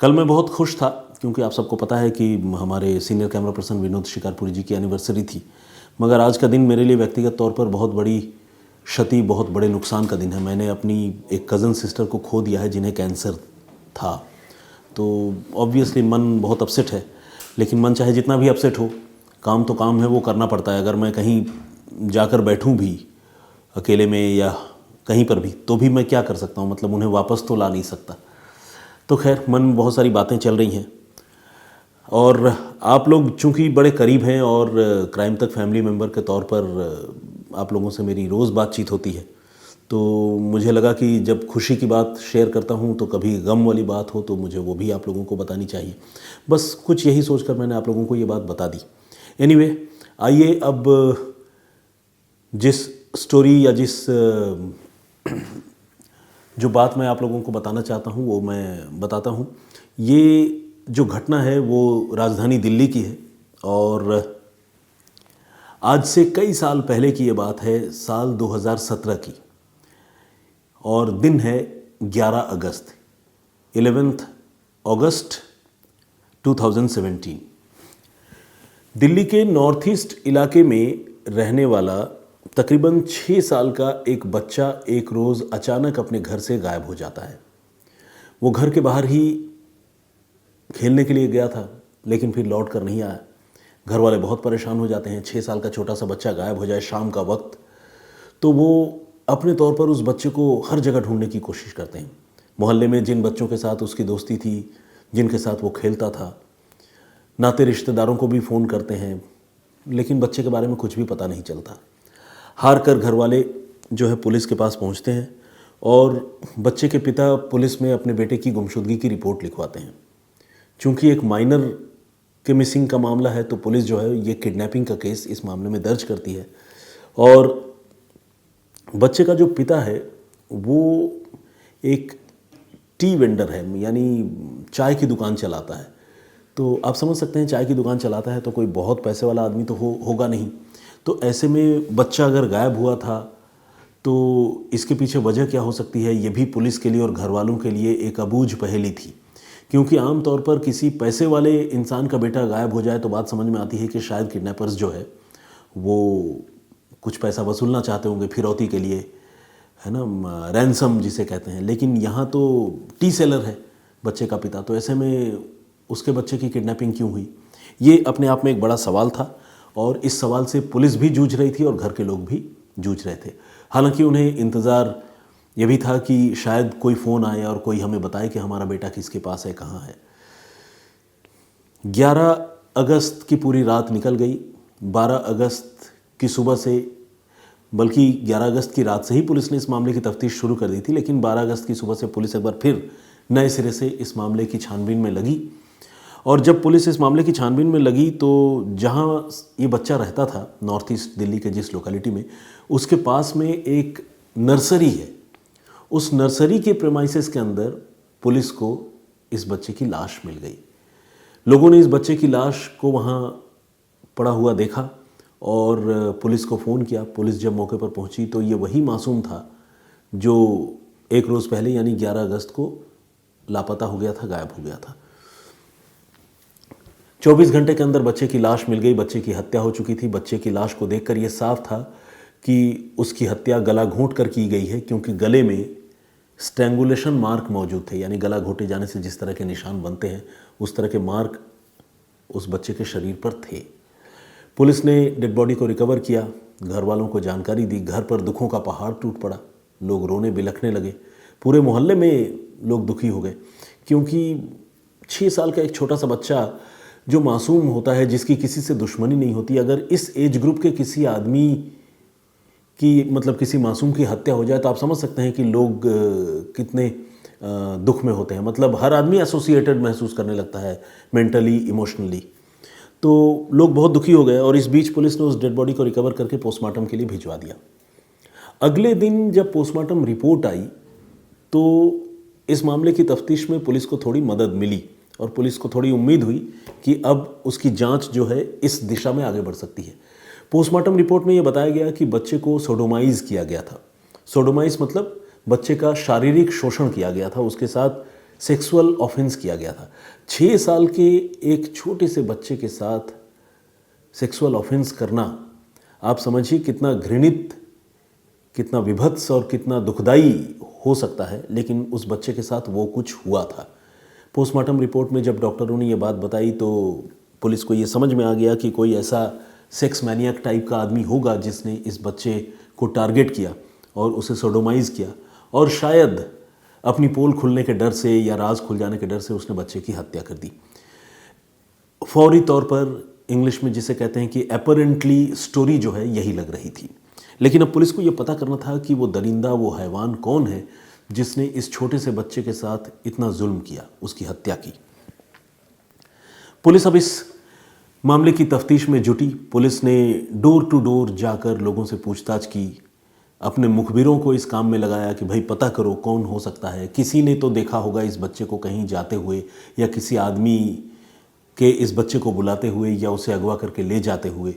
कल मैं बहुत खुश था क्योंकि आप सबको पता है कि हमारे senior camera person Vinod Shikarpuri ji की एनिवर्सरी थी। मगर आज का दिन मेरे लिए व्यक्तिगत तौर पर बहुत बड़ी क्षति, बहुत बड़े नुकसान का दिन है। मैंने अपनी एक कज़न सिस्टर को खो दिया है जिन्हें कैंसर था। तो ऑब्वियसली मन बहुत अपसेट है, लेकिन मन चाहे जितना भी अपसेट हो, काम तो काम है, वो करना पड़ता है। अगर मैं कहीं जाकर बैठूं भी अकेले में या कहीं पर भी, तो भी मैं क्या कर सकता हूँ, मतलब उन्हें वापस तो ला नहीं सकता। तो खैर, मन में बहुत सारी बातें चल रही हैं और आप लोग चूँकि बड़े करीब हैं और क्राइम तक फैमिली मेम्बर के तौर पर आप लोगों से मेरी रोज़ बातचीत होती है, तो मुझे लगा कि जब खुशी की बात शेयर करता हूँ तो कभी गम वाली बात हो तो मुझे वो भी आप लोगों को बतानी चाहिए। बस कुछ यही सोचकर मैंने आप लोगों को ये बात बता दी। एनीवे, आइए अब जिस स्टोरी या जिस जो बात मैं आप लोगों को बताना चाहता हूँ वो मैं बताता हूँ। ये जो घटना है वो राजधानी दिल्ली की है और आज से कई साल पहले की ये बात है, साल 2017 की, और दिन है 11 अगस्त, 11th अगस्त 2017। दिल्ली के नॉर्थ ईस्ट इलाके में रहने वाला तकरीबन 6 साल का एक बच्चा एक रोज़ अचानक अपने घर से गायब हो जाता है। वो घर के बाहर ही खेलने के लिए गया था, लेकिन फिर लौट कर नहीं आया। घर वाले बहुत परेशान हो जाते हैं। 6 साल का छोटा सा बच्चा गायब हो जाए शाम का वक्त, तो वो अपने तौर पर उस बच्चे को हर जगह ढूंढने की कोशिश करते हैं। मोहल्ले में जिन बच्चों के साथ उसकी दोस्ती थी, जिनके साथ वो खेलता था, नाते रिश्तेदारों को भी फ़ोन करते हैं, लेकिन बच्चे के बारे में कुछ भी पता नहीं चलता। हार कर घर वाले जो है पुलिस के पास पहुंचते हैं और बच्चे के पिता पुलिस में अपने बेटे की गुमशुदगी की रिपोर्ट लिखवाते हैं। चूँकि एक माइनर के मिसिंग का मामला है, तो पुलिस जो है ये किडनैपिंग का केस इस मामले में दर्ज करती है। और बच्चे का जो पिता है वो एक टी वेंडर है, यानी चाय की दुकान चलाता है। तो आप समझ सकते हैं, चाय की दुकान चलाता है तो कोई बहुत पैसे वाला आदमी तो होगा नहीं। तो ऐसे में बच्चा अगर गायब हुआ था तो इसके पीछे वजह क्या हो सकती है, ये भी पुलिस के लिए और घर वालों के लिए एक अबूझ पहेली थी। क्योंकि आमतौर पर किसी पैसे वाले इंसान का बेटा गायब हो जाए तो बात समझ में आती है कि शायद किडनैपर्स जो है वो कुछ पैसा वसूलना चाहते होंगे फिरौती के लिए, है ना, रैंसम जिसे कहते हैं। लेकिन यहाँ तो टी सेलर है बच्चे का पिता, तो ऐसे में उसके बच्चे की किडनैपिंग क्यों हुई, ये अपने आप में एक बड़ा सवाल था। और इस सवाल से पुलिस भी जूझ रही थी और घर के लोग भी जूझ रहे थे। हालांकि उन्हें इंतज़ार ये भी था कि शायद कोई फ़ोन आए और कोई हमें बताए कि हमारा बेटा किसके पास है, कहाँ है। 11 अगस्त की पूरी रात निकल गई। 12 अगस्त की सुबह से, बल्कि 11 अगस्त की रात से ही पुलिस ने इस मामले की तफ्तीश शुरू कर दी थी, लेकिन 12 अगस्त की सुबह से पुलिस एक बार फिर नए सिरे से इस मामले की छानबीन में लगी। और जब पुलिस इस मामले की छानबीन में लगी तो जहाँ ये बच्चा रहता था, नॉर्थ ईस्ट दिल्ली के जिस लोकेलिटी में, उसके पास में एक नर्सरी है। उस नर्सरी के प्रेमाइसेस के अंदर पुलिस को इस बच्चे की लाश मिल गई। लोगों ने इस बच्चे की लाश को वहाँ पड़ा हुआ देखा और पुलिस को फ़ोन किया। पुलिस जब मौके पर पहुँची तो ये वही मासूम था जो एक रोज़ पहले यानी 11 अगस्त को लापता हो गया था, गायब हो गया था। 24 घंटे के अंदर बच्चे की लाश मिल गई। बच्चे की हत्या हो चुकी थी। बच्चे की लाश को देखकर यह साफ था कि उसकी हत्या गला घोंट कर की गई है, क्योंकि गले में स्ट्रैंगुलेशन मार्क मौजूद थे, यानी गला घोंटे जाने से जिस तरह के निशान बनते हैं उस तरह के मार्क उस बच्चे के शरीर पर थे। पुलिस ने डेड बॉडी को रिकवर किया, घर वालों को जानकारी दी। घर पर दुखों का पहाड़ टूट पड़ा, लोग रोने बिलखने लगे। पूरे मोहल्ले में लोग दुखी हो गए, क्योंकि 6 साल का एक छोटा सा बच्चा जो मासूम होता है, जिसकी किसी से दुश्मनी नहीं होती, अगर इस एज ग्रुप के किसी आदमी की, मतलब किसी मासूम की हत्या हो जाए तो आप समझ सकते हैं कि लोग कितने दुख में होते हैं। मतलब हर आदमी एसोसिएटेड महसूस करने लगता है मेंटली, इमोशनली। तो लोग बहुत दुखी हो गए और इस बीच पुलिस ने उस डेड बॉडी को रिकवर करके पोस्टमार्टम के लिए भिजवा दिया। अगले दिन जब पोस्टमार्टम रिपोर्ट आई तो इस मामले की तफ्तीश में पुलिस को थोड़ी मदद मिली और पुलिस को थोड़ी उम्मीद हुई कि अब उसकी जांच जो है इस दिशा में आगे बढ़ सकती है। पोस्टमार्टम रिपोर्ट में यह बताया गया कि बच्चे को सोडोमाइज़ किया गया था। सोडोमाइज़ मतलब बच्चे का शारीरिक शोषण किया गया था, उसके साथ सेक्सुअल ऑफेंस किया गया था। 6 साल के एक छोटे से बच्चे के साथ सेक्सुअल ऑफेंस करना, आप समझिए कितना घृणित, कितना विभत्स और कितना दुखदाई हो सकता है, लेकिन उस बच्चे के साथ वो कुछ हुआ था। पोस्टमार्टम रिपोर्ट में जब डॉक्टरों ने ये बात बताई तो पुलिस को ये समझ में आ गया कि कोई ऐसा सेक्स मैनियक टाइप का आदमी होगा जिसने इस बच्चे को टारगेट किया और उसे सोडोमाइज़ किया, और शायद अपनी पोल खुलने के डर से या राज खुल जाने के डर से उसने बच्चे की हत्या कर दी। फौरी तौर पर इंग्लिश में जिसे कहते हैं कि अपरेंटली स्टोरी जो है यही लग रही थी। लेकिन अब पुलिस को ये पता करना था कि वो दरिंदा, वो हैवान कौन है जिसने इस छोटे से बच्चे के साथ इतना जुल्म किया, उसकी हत्या की। पुलिस अब इस मामले की तफ्तीश में जुटी। पुलिस ने डोर टू डोर जाकर लोगों से पूछताछ की, अपने मुखबिरों को इस काम में लगाया कि भाई पता करो कौन हो सकता है। किसी ने तो देखा होगा इस बच्चे को कहीं जाते हुए, या किसी आदमी के इस बच्चे को बुलाते हुए या उसे अगवा करके ले जाते हुए।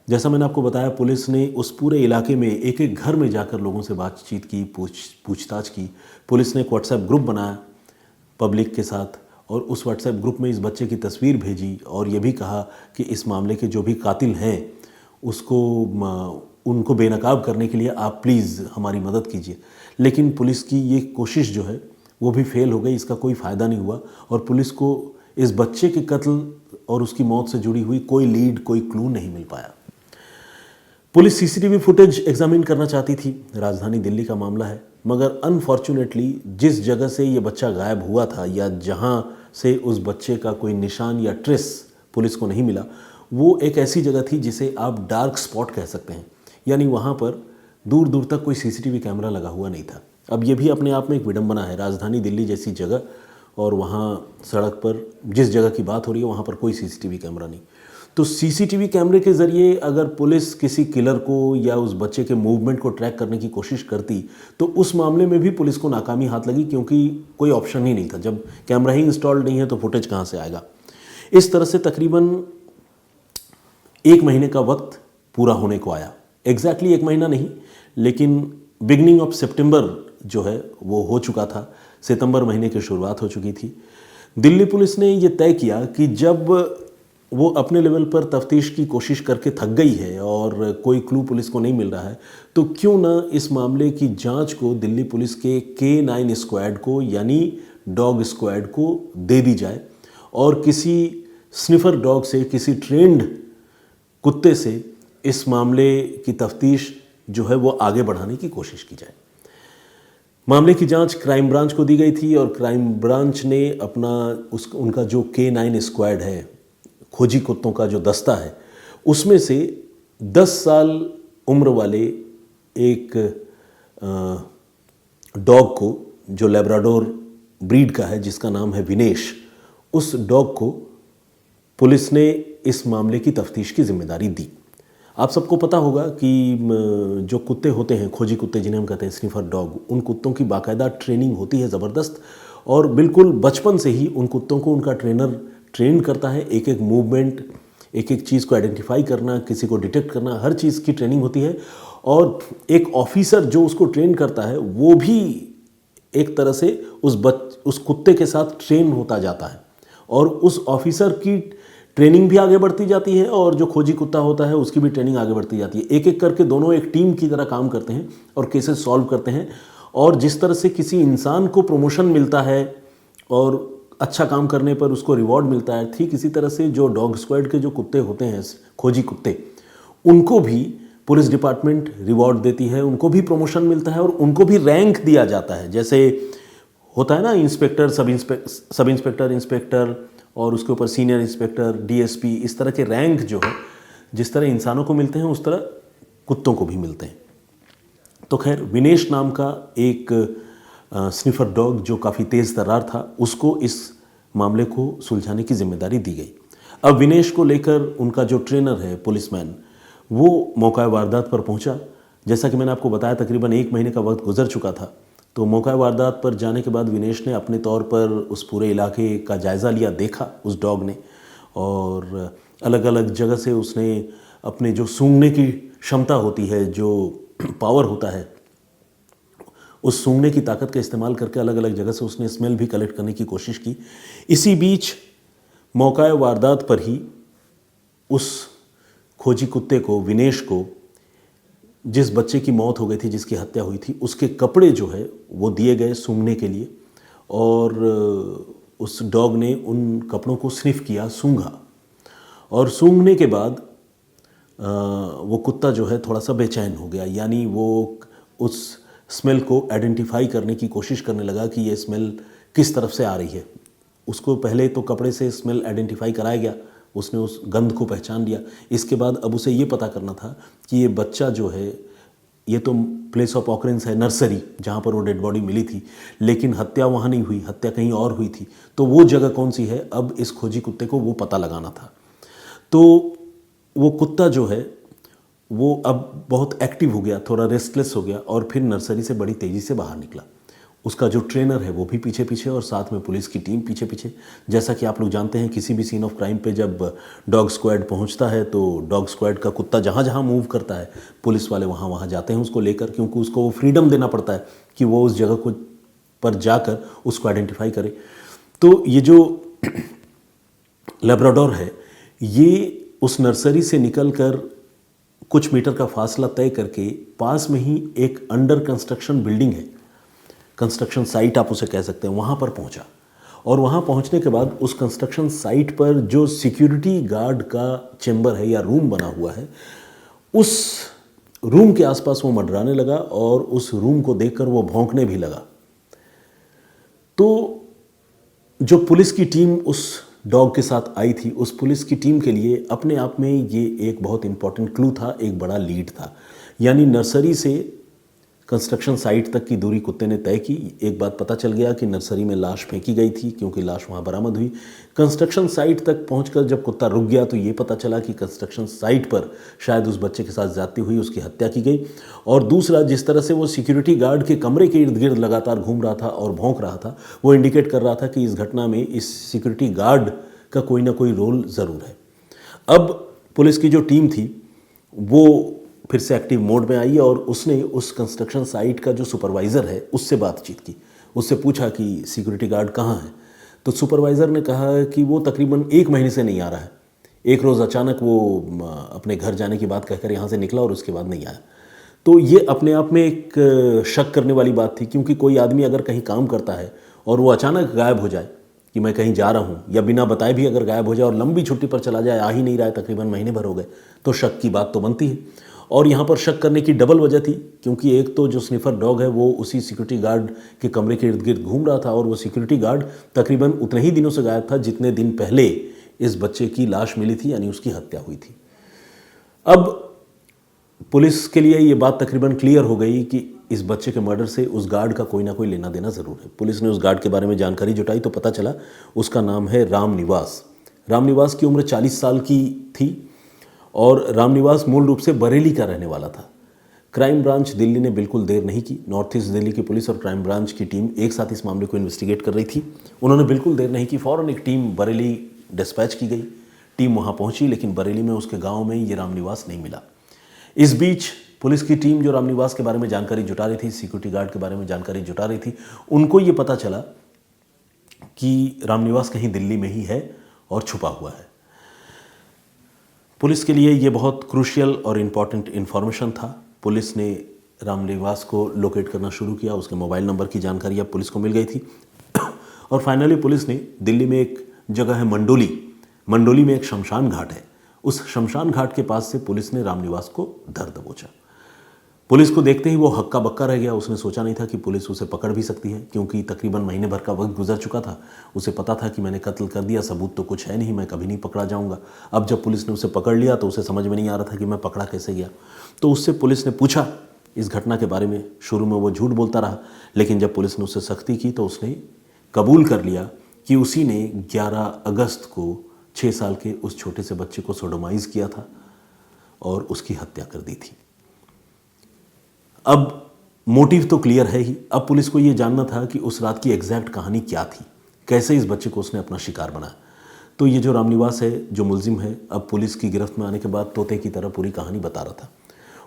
जैसा मैंने आपको बताया, पुलिस ने उस पूरे इलाके में एक एक घर में जाकर लोगों से बातचीत की, पूछताछ की। पुलिस ने एक व्हाट्सएप ग्रुप बनाया पब्लिक के साथ, और उस व्हाट्सएप ग्रुप में इस बच्चे की तस्वीर भेजी और ये भी कहा कि इस मामले के जो भी कातिल हैं उनको बेनकाब करने के लिए आप प्लीज़ हमारी मदद कीजिए। लेकिन पुलिस की ये कोशिश जो है वो भी फेल हो गई, इसका कोई फ़ायदा नहीं हुआ, और पुलिस को इस बच्चे के कत्ल और उसकी मौत से जुड़ी हुई कोई लीड, कोई क्लू नहीं मिल पाया। पुलिस सीसीटीवी फुटेज एग्जामिन करना चाहती थी, राजधानी दिल्ली का मामला है, मगर अनफॉर्चुनेटली जिस जगह से ये बच्चा गायब हुआ था या जहां से उस बच्चे का कोई निशान या ट्रेस पुलिस को नहीं मिला, वो एक ऐसी जगह थी जिसे आप डार्क स्पॉट कह सकते हैं। यानी वहाँ पर दूर दूर तक कोई सीसीटीवी कैमरा लगा हुआ नहीं था। अब ये भी अपने आप में एक विडंबना है, राजधानी दिल्ली जैसी जगह और वहाँ सड़क पर जिस जगह की बात हो रही है वहाँ पर कोई सीसीटीवी कैमरा नहीं। तो सीसीटीवी कैमरे के ज़रिए अगर पुलिस किसी किलर को या उस बच्चे के मूवमेंट को ट्रैक करने की कोशिश करती तो उस मामले में भी पुलिस को नाकामी हाथ लगी, क्योंकि कोई ऑप्शन ही नहीं था। जब कैमरा ही इंस्टॉल्ड नहीं है तो फुटेज कहाँ से आएगा। इस तरह से तकरीबन 1 महीने का वक्त पूरा होने को आया। एग्जैक्टली 1 महीना नहीं, लेकिन बिगनिंग ऑफ सितंबर जो है वो हो चुका था। सितंबर महीने की शुरुआत हो चुकी थी। दिल्ली पुलिस ने ये तय किया कि जब वो अपने लेवल पर तफ्तीश की कोशिश करके थक गई है और कोई क्लू पुलिस को नहीं मिल रहा है, तो क्यों ना इस मामले की जांच को दिल्ली पुलिस के K9 स्क्वाड को, यानी डॉग स्क्वाड को दे दी जाए और किसी स्निफर डॉग से, किसी ट्रेंड कुत्ते से इस मामले की तफ्तीश जो है वो आगे बढ़ाने की कोशिश की जाए। मामले की जांच क्राइम ब्रांच को दी गई थी और क्राइम ब्रांच ने उनका जो K9 स्क्वाड है, खोजी कुत्तों का जो दस्ता है, उसमें से 10 साल उम्र वाले एक डॉग को, जो लैब्राडोर ब्रीड का है जिसका नाम है विनेश, उस डॉग को पुलिस ने इस मामले की तफ्तीश की जिम्मेदारी दी। आप सबको पता होगा कि जो कुत्ते होते हैं, खोजी कुत्ते जिन्हें हम कहते हैं स्निफर डॉग, उन कुत्तों की बाकायदा ट्रेनिंग होती है ज़बरदस्त, और बिल्कुल बचपन से ही उन कुत्तों को उनका ट्रेनर ट्रेन करता है। एक एक मूवमेंट, एक एक चीज़ को आइडेंटिफाई करना, किसी को डिटेक्ट करना, हर चीज़ की ट्रेनिंग होती है। और एक ऑफिसर जो उसको ट्रेन करता है वो भी एक तरह से उस कुत्ते के साथ ट्रेन होता जाता है, और उस ऑफिसर की ट्रेनिंग भी आगे बढ़ती जाती है और जो खोजी कुत्ता होता है उसकी भी ट्रेनिंग आगे बढ़ती जाती है। एक एक करके दोनों एक टीम की तरह काम करते हैं और केसेस सॉल्व करते हैं। और जिस तरह से किसी इंसान को प्रमोशन मिलता है और अच्छा काम करने पर उसको रिवॉर्ड मिलता है, ठीक इसी तरह से जो डॉग स्क्वाड के जो कुत्ते होते हैं, खोजी कुत्ते, उनको भी पुलिस डिपार्टमेंट रिवॉर्ड देती है, उनको भी प्रमोशन मिलता है और उनको भी रैंक दिया जाता है। जैसे होता है ना, इंस्पेक्टर, सब इंस्पेक्टर, इंस्पेक्टर, और उसके ऊपर सीनियर इंस्पेक्टर, DSP, इस तरह के रैंक जो है जिस तरह इंसानों को मिलते हैं उस तरह कुत्तों को भी मिलते हैं। तो खैर, विनेश नाम का एक स्निफर डॉग जो काफ़ी तेज़ तर्रार था, उसको इस मामले को सुलझाने की जिम्मेदारी दी गई। अब विनेश को लेकर उनका जो ट्रेनर है, पुलिसमैन, वो मौका वारदात पर पहुंचा। जैसा कि मैंने आपको बताया, तकरीबन 1 महीने का वक्त गुजर चुका था। तो मौका वारदात पर जाने के बाद विनेश ने अपने तौर पर उस पूरे इलाके का जायज़ा लिया, देखा उस डॉग ने, और अलग अलग जगह से उसने अपने जो सूंघने की क्षमता होती है, जो पावर होता है, उस सूंघने की ताकत का इस्तेमाल करके अलग अलग जगह से उसने स्मेल भी कलेक्ट करने की कोशिश की। इसी बीच मौका वारदात पर ही उस खोजी कुत्ते को, विनेश को, जिस बच्चे की मौत हो गई थी, जिसकी हत्या हुई थी, उसके कपड़े जो है वो दिए गए सूंघने के लिए, और उस डॉग ने उन कपड़ों को स्निफ किया, सूंघा, और सूंघने के बाद वो कुत्ता जो है थोड़ा सा बेचैन हो गया, यानी वो उस स्मेल को आइडेंटिफाई करने की कोशिश करने लगा कि ये स्मेल किस तरफ से आ रही है। उसको पहले तो कपड़े से स्मेल आइडेंटिफाई कराया गया, उसने उस गंध को पहचान लिया। इसके बाद अब उसे ये पता करना था कि ये बच्चा जो है, ये तो प्लेस ऑफ ऑकरेंस है नर्सरी, जहाँ पर वो डेड बॉडी मिली थी, लेकिन हत्या वहाँ नहीं हुई, हत्या कहीं और हुई थी। तो वो जगह कौन सी है, अब इस खोजी कुत्ते को वो पता लगाना था। तो वो कुत्ता जो है वो अब बहुत एक्टिव हो गया, थोड़ा रेस्टलेस हो गया, और फिर नर्सरी से बड़ी तेज़ी से बाहर निकला। उसका जो ट्रेनर है वो भी पीछे पीछे, और साथ में पुलिस की टीम पीछे पीछे। जैसा कि आप लोग जानते हैं, किसी भी सीन ऑफ क्राइम पे जब डॉग स्क्वाड पहुंचता है तो डॉग स्क्वाड का कुत्ता जहां जहां मूव करता है, पुलिस वाले वहां वहां जाते हैं उसको लेकर, क्योंकि उसको वो फ्रीडम देना पड़ता है कि वो उस जगह को पर जाकर उसको आइडेंटिफाई करे। तो ये जो लैब्राडोर है, ये उस नर्सरी से निकलकर कुछ मीटर का फासला तय करके पास में ही एक अंडर कंस्ट्रक्शन बिल्डिंग है, कंस्ट्रक्शन साइट आप उसे कह सकते हैं, वहाँ पर पहुँचा। और वहाँ पहुँचने के बाद उस कंस्ट्रक्शन साइट पर जो सिक्योरिटी गार्ड का चेंबर है या रूम बना हुआ है, उस रूम के आसपास वो मंडराने लगा, और उस रूम को देखकर वो भौंकने भी लगा। तो जो पुलिस की टीम उस डॉग के साथ आई थी, उस पुलिस की टीम के लिए अपने आप में ये एक बहुत इंपॉर्टेंट क्लू था, एक बड़ा लीड था। यानी नर्सरी से कंस्ट्रक्शन साइट तक की दूरी कुत्ते ने तय की। एक बात पता चल गया कि नर्सरी में लाश फेंकी गई थी, क्योंकि लाश वहाँ बरामद हुई। कंस्ट्रक्शन साइट तक पहुंचकर जब कुत्ता रुक गया तो ये पता चला कि कंस्ट्रक्शन साइट पर शायद उस बच्चे के साथ ज्यादती हुई, उसकी हत्या की गई। और दूसरा, जिस तरह से वो सिक्योरिटी गार्ड के कमरे के इर्द गिर्द लगातार घूम रहा था और भौंक रहा था, वो इंडिकेट कर रहा था कि इस घटना में इस सिक्योरिटी गार्ड का कोई ना कोई रोल ज़रूर है। अब पुलिस की जो टीम थी वो फिर से एक्टिव मोड में आई, और उसने उस कंस्ट्रक्शन साइट का जो सुपरवाइज़र है उससे बातचीत की। उससे पूछा कि सिक्योरिटी गार्ड कहाँ है। तो सुपरवाइज़र ने कहा कि वो तकरीबन 1 महीने से नहीं आ रहा है। एक रोज़ अचानक वो अपने घर जाने की बात कहकर यहाँ से निकला और उसके बाद नहीं आया। तो ये अपने आप में एक शक करने वाली बात थी, क्योंकि कोई आदमी अगर कहीं काम करता है और वो अचानक गायब हो जाए कि मैं कहीं जा रहा हूँ, या बिना बताए भी अगर गायब हो जाए और लंबी छुट्टी पर चला जाए, आ ही नहीं रहा है, तकरीबन महीने भर हो गए, तो शक की बात तो बनती है। और यहाँ पर शक करने की डबल वजह थी, क्योंकि एक तो जो स्निफर डॉग है वो उसी सिक्योरिटी गार्ड के कमरे के इर्द गिर्द घूम रहा था, और वो सिक्योरिटी गार्ड तकरीबन उतने ही दिनों से गायब था जितने दिन पहले इस बच्चे की लाश मिली थी, यानी उसकी हत्या हुई थी। अब पुलिस के लिए ये बात तकरीबन क्लियर हो गई कि इस बच्चे के मर्डर से उस गार्ड का कोई ना कोई लेना देना ज़रूर है। पुलिस ने उस गार्ड के बारे में जानकारी जुटाई तो पता चला उसका नाम है रामनिवास। रामनिवास की उम्र 40 साल की थी, और रामनिवास मूल रूप से बरेली का रहने वाला था। क्राइम ब्रांच दिल्ली ने बिल्कुल देर नहीं की। नॉर्थ ईस्ट दिल्ली की पुलिस और क्राइम ब्रांच की टीम एक साथ इस मामले को इन्वेस्टिगेट कर रही थी। उन्होंने बिल्कुल देर नहीं की, फ़ौरन एक टीम बरेली डिस्पैच की गई। टीम वहाँ पहुँची, लेकिन बरेली में उसके गाँव में ये रामनिवास नहीं मिला। इस बीच पुलिस की टीम जो रामनिवास के बारे में जानकारी जुटा रही थी, सिक्योरिटी गार्ड के बारे में जानकारी जुटा रही थी, उनको ये पता चला कि रामनिवास कहीं दिल्ली में ही है और छुपा हुआ है। पुलिस के लिए ये बहुत क्रूशियल और इम्पॉर्टेंट इन्फॉर्मेशन था। पुलिस ने रामनिवास को लोकेट करना शुरू किया। उसके मोबाइल नंबर की जानकारी अब पुलिस को मिल गई थी। और फाइनली पुलिस ने दिल्ली में एक जगह है मंडोली में एक शमशान घाट है, उस शमशान घाट के पास से पुलिस ने रामनिवास को धर दबोचा। पुलिस को देखते ही वो हक्का बक्का रह गया। उसने सोचा नहीं था कि पुलिस उसे पकड़ भी सकती है, क्योंकि तकरीबन महीने भर का वक्त गुजर चुका था। उसे पता था कि मैंने कत्ल कर दिया, सबूत तो कुछ है नहीं, मैं कभी नहीं पकड़ा जाऊंगा। अब जब पुलिस ने उसे पकड़ लिया तो उसे समझ में नहीं आ रहा था कि मैं पकड़ा कैसे गया। तो उससे पुलिस ने पूछा इस घटना के बारे में। शुरू में वो झूठ बोलता रहा, लेकिन जब पुलिस ने उससे सख्ती की तो उसने कबूल कर लिया कि उसी ने 11 अगस्त को 6 साल के उस छोटे से बच्चे को सोडोमाइज़ किया था और उसकी हत्या कर दी थी। अब मोटिव तो क्लियर है ही। अब पुलिस को ये जानना था कि उस रात की एग्जैक्ट कहानी क्या थी, कैसे इस बच्चे को उसने अपना शिकार बनाया। तो ये जो रामनिवास है, जो मुलजिम है, अब पुलिस की गिरफ्त में आने के बाद तोते की तरह पूरी कहानी बता रहा था।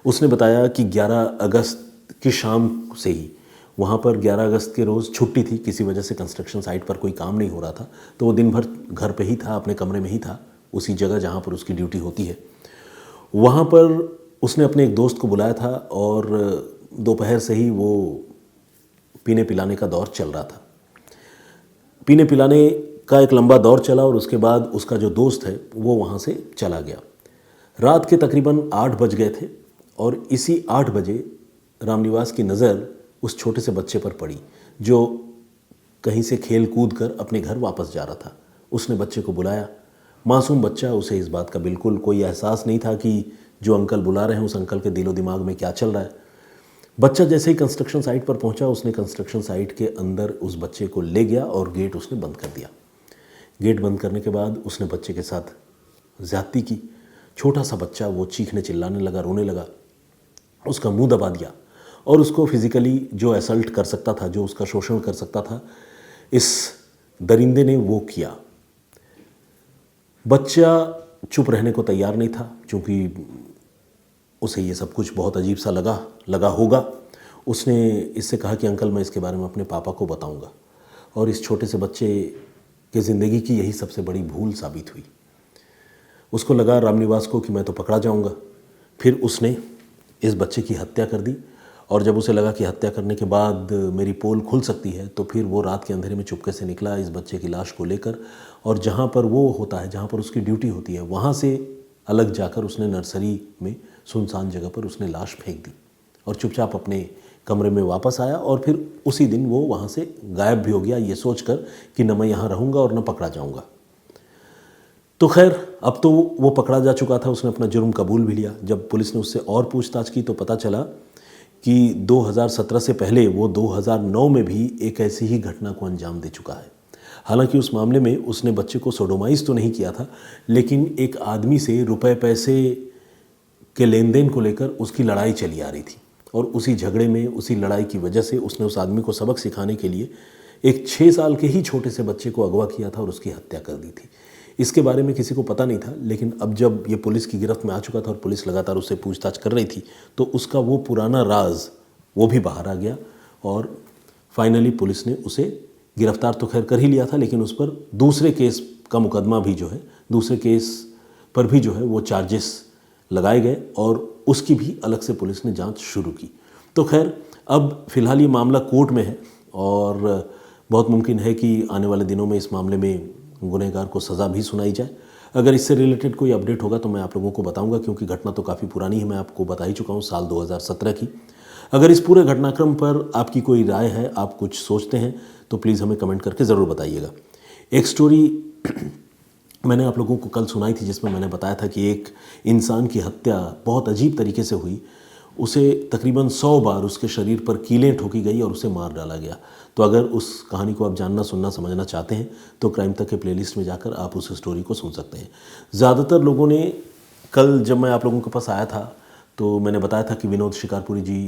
उसने बताया कि 11 अगस्त की शाम से ही वहाँ पर 11 अगस्त के रोज़ छुट्टी थी, किसी वजह से कंस्ट्रक्शन साइट पर कोई काम नहीं हो रहा था, तो वो दिन भर घर पे ही था, अपने कमरे में ही था, उसी जगह जहाँ पर उसकी ड्यूटी होती है। वहाँ पर उसने अपने एक दोस्त को बुलाया था और दोपहर से ही वो पीने पिलाने का दौर चल रहा था। पीने पिलाने का एक लंबा दौर चला और उसके बाद उसका जो दोस्त है वो वहाँ से चला गया। रात के तकरीबन 8 बज गए थे और इसी 8 बजे रामनिवास की नज़र उस छोटे से बच्चे पर पड़ी जो कहीं से खेल कूद कर अपने घर वापस जा रहा था। उसने बच्चे को बुलाया। मासूम बच्चा, उसे इस बात का बिल्कुल कोई एहसास नहीं था कि जो अंकल बुला रहे हैं उस अंकल के दिलो दिमाग में क्या चल रहा है। बच्चा जैसे ही कंस्ट्रक्शन साइट पर पहुंचा, उसने कंस्ट्रक्शन साइट के अंदर उस बच्चे को ले गया और गेट उसने बंद कर दिया। गेट बंद करने के बाद उसने बच्चे के साथ ज़्यादती की। छोटा सा बच्चा, वो चीखने चिल्लाने लगा, रोने लगा, उसका मुंह दबा दिया और उसको फिज़िकली जो असल्ट कर सकता था, जो उसका शोषण कर सकता था, इस दरिंदे ने वो किया। बच्चा चुप रहने को तैयार नहीं था, क्योंकि उसे ये सब कुछ बहुत अजीब सा लगा होगा। उसने इससे कहा कि अंकल, मैं इसके बारे में अपने पापा को बताऊंगा। और इस छोटे से बच्चे की ज़िंदगी की यही सबसे बड़ी भूल साबित हुई। उसको लगा रामनिवास को कि मैं तो पकड़ा जाऊंगा। फिर उसने इस बच्चे की हत्या कर दी और जब उसे लगा कि हत्या करने के बाद मेरी पोल खुल सकती है, तो फिर वो रात के अंधेरे में चुपके से निकला इस बच्चे की लाश को लेकर, और जहाँ पर वो होता है, जहाँ पर उसकी ड्यूटी होती है, वहाँ से अलग जाकर उसने नर्सरी में सुनसान जगह पर उसने लाश फेंक दी और चुपचाप अपने कमरे में वापस आया। और फिर उसी दिन वो वहाँ से गायब भी हो गया, ये सोचकर कि न मैं यहाँ रहूँगा और न पकड़ा जाऊँगा। तो खैर, अब तो वो पकड़ा जा चुका था, उसने अपना जुर्म कबूल भी लिया। जब पुलिस ने उससे और पूछताछ की तो पता चला कि 2017 से पहले वो 2009 में भी एक ऐसी ही घटना को अंजाम दे चुका है। हालांकि उस मामले में उसने बच्चे को सोडोमाइज तो नहीं किया था, लेकिन एक आदमी से रुपए पैसे के लेन देन को लेकर उसकी लड़ाई चली आ रही थी और उसी झगड़े में, उसी लड़ाई की वजह से उसने उस आदमी को सबक सिखाने के लिए एक 6 साल के ही छोटे से बच्चे को अगवा किया था और उसकी हत्या कर दी थी। इसके बारे में किसी को पता नहीं था, लेकिन अब जब ये पुलिस की गिरफ्त में आ चुका था और पुलिस लगातार उससे पूछताछ कर रही थी, तो उसका वो पुराना राज वो भी बाहर आ गया और फाइनली पुलिस ने उसे गिरफ्तार तो खैर कर ही लिया था, लेकिन उस पर दूसरे केस का मुकदमा भी जो है, दूसरे केस पर भी जो है वो चार्जेस लगाए गए और उसकी भी अलग से पुलिस ने जांच शुरू की। तो खैर, अब फ़िलहाल ये मामला कोर्ट में है और बहुत मुमकिन है कि आने वाले दिनों में इस मामले में गुनहगार को सज़ा भी सुनाई जाए। अगर इससे रिलेटेड कोई अपडेट होगा तो मैं आप लोगों को बताऊंगा, क्योंकि घटना तो काफ़ी पुरानी है, मैं आपको बता ही चुका हूँ, साल 2017 की। अगर इस पूरे घटनाक्रम पर आपकी कोई राय है, आप कुछ सोचते हैं, तो प्लीज़ हमें कमेंट करके ज़रूर बताइएगा। एक स्टोरी मैंने आप लोगों को कल सुनाई थी, जिसमें मैंने बताया था कि एक इंसान की हत्या बहुत अजीब तरीके से हुई। उसे तकरीबन 100 बार उसके शरीर पर कीलें ठोकी गई और उसे मार डाला गया। तो अगर उस कहानी को आप जानना, सुनना, समझना चाहते हैं तो क्राइम तक के प्लेलिस्ट में जाकर आप उस स्टोरी को सुन सकते हैं। ज़्यादातर लोगों ने, कल जब मैं आप लोगों के पास आया था तो मैंने बताया था कि विनोद शिकारपुरी जी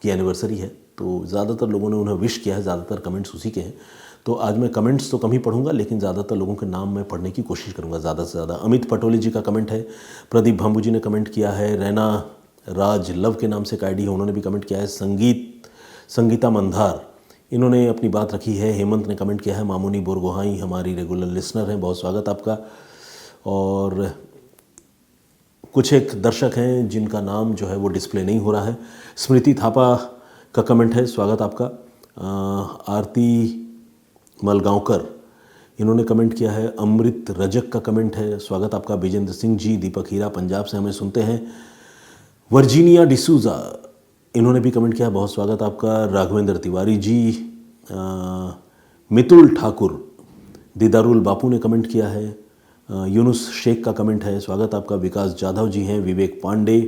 की एनिवर्सरी है, तो ज़्यादातर लोगों ने उन्हें विश किया है, ज़्यादातर कमेंट्स उसी के हैं। तो आज मैं कमेंट्स तो कम ही पढ़ूंगा, लेकिन ज़्यादातर लोगों के नाम मैं पढ़ने की कोशिश करूंगा ज़्यादा से ज़्यादा। अमित पटोले जी का कमेंट है, प्रदीप भांबू जी ने कमेंट किया है, रैना राज लव के नाम से एक आईडी है, उन्होंने भी कमेंट किया है, संगीता मंधार, इन्होंने अपनी बात रखी है, हेमंत ने कमेंट किया है, मामूनी बोरगोहाई हमारी रेगुलर लिसनर हैं, बहुत स्वागत आपका। और कुछ एक दर्शक हैं जिनका नाम जो है वो डिस्प्ले नहीं हो रहा है। स्मृति थापा का कमेंट है, स्वागत आपका। आरती मलगांवकर, इन्होंने कमेंट किया है। अमृत रजक का कमेंट है, स्वागत आपका। विजेंद्र सिंह जी, दीपक हीरा पंजाब से हमें सुनते हैं। वर्जीनिया डिसूजा, इन्होंने भी कमेंट किया, बहुत स्वागत आपका। राघवेंद्र तिवारी जी, मितुल ठाकुर, दीदारुल बापू ने कमेंट किया है। यूनुस शेख का कमेंट है, स्वागत आपका। विकास जाधव जी हैं, विवेक पांडे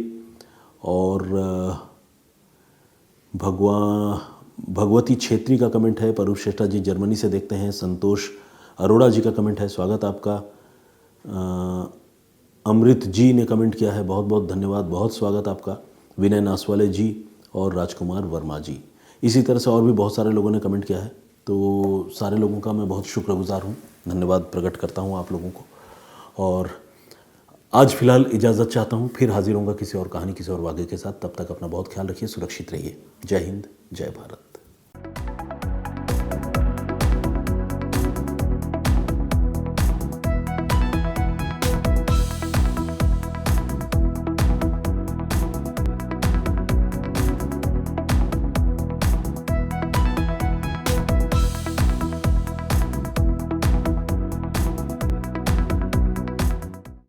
और भगवती छेत्री का कमेंट है। परूप श्रेष्ठा जी जर्मनी से देखते हैं। संतोष अरोड़ा जी का कमेंट है, स्वागत आपका। अमृत जी ने कमेंट किया है, बहुत बहुत धन्यवाद, बहुत स्वागत आपका। विनय नासवाले जी और राजकुमार वर्मा जी, इसी तरह से और भी बहुत सारे लोगों ने कमेंट किया है। तो सारे लोगों का मैं बहुत शुक्रगुजार हूँ, धन्यवाद प्रकट करता हूँ आप लोगों को। और आज फ़िलहाल इजाज़त चाहता हूँ, फिर हाजिर होऊंगा किसी और कहानी, किसी और वाक़े के साथ। तब तक अपना बहुत ख्याल रखिए, सुरक्षित रहिए। जय हिंद, जय भारत।